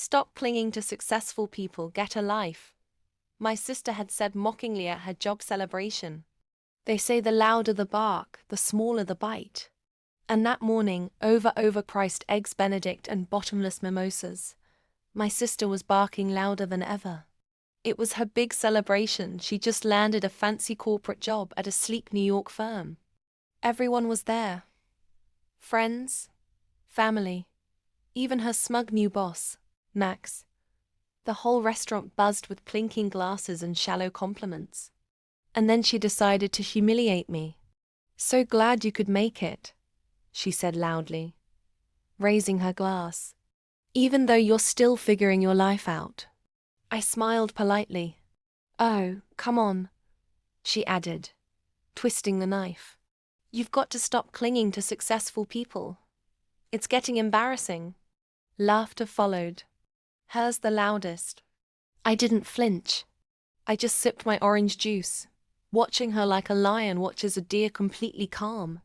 Stop clinging to successful people, get a life, my sister had said mockingly at her job celebration. They say the louder the bark, the smaller the bite. And that morning, over overpriced eggs Benedict and bottomless mimosas, my sister was barking louder than ever. It was her big celebration. She just landed a fancy corporate job at a sleek New York firm. Everyone was there. Friends, family, even her smug new boss, Max. The whole restaurant buzzed with clinking glasses and shallow compliments. And then she decided to humiliate me. "So glad you could make it," she said loudly, raising her glass. "Even though you're still figuring your life out." I smiled politely. "Oh, come on," she added, twisting the knife. "You've got to stop clinging to successful people. It's getting embarrassing." Laughter followed, hers the loudest. I didn't flinch. I just sipped my orange juice, watching her like a lion watches a deer, completely calm.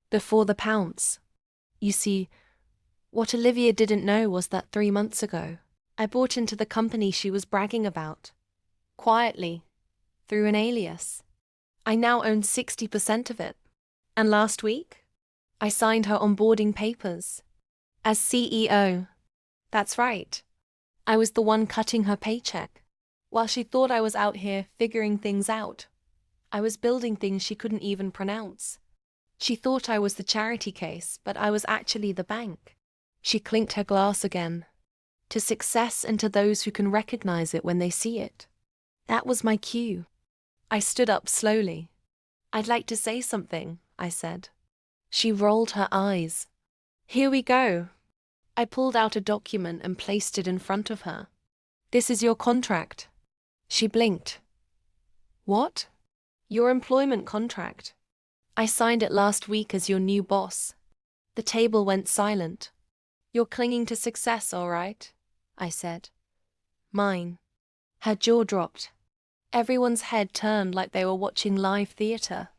Before the pounce. You see, what Olivia didn't know was that 3 months ago, I bought into the company she was bragging about. Quietly, through an alias. I now own 60% of it. And last week, I signed her onboarding papers. As CEO. That's right. I was the one cutting her paycheck. While she thought I was out here figuring things out, I was building things she couldn't even pronounce. She thought I was the charity case, but I was actually the bank. She clinked her glass again. To success and to those who can recognize it when they see it. That was my cue. I stood up slowly. "I'd like to say something," I said. She rolled her eyes. "Here we go." I pulled out a document and placed it in front of her. "This is your contract." She blinked. "What?" "Your employment contract. I signed it last week as your new boss." The table went silent. "You're clinging to success, all right," I said. "Mine." Her jaw dropped. Everyone's head turned like they were watching live theater.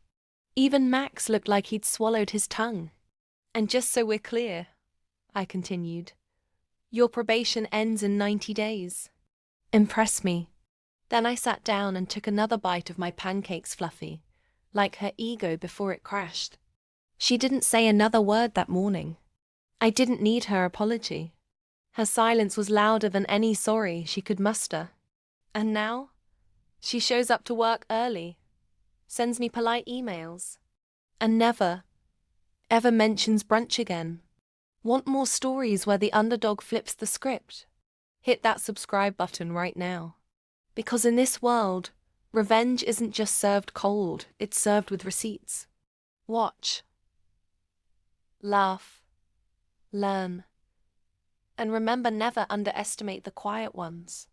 Even Max looked like he'd swallowed his tongue. "And just so we're clear," I continued, "your probation ends in 90 days. Impress me." Then I sat down and took another bite of my pancakes, fluffy, like her ego before it crashed. She didn't say another word that morning. I didn't need her apology. Her silence was louder than any sorry she could muster. And now, she shows up to work early, sends me polite emails, and never, ever mentions brunch again. Want more stories where the underdog flips the script? Hit that subscribe button right now. Because in this world, revenge isn't just served cold, it's served with receipts. Watch. Laugh. Learn. And remember, never underestimate the quiet ones.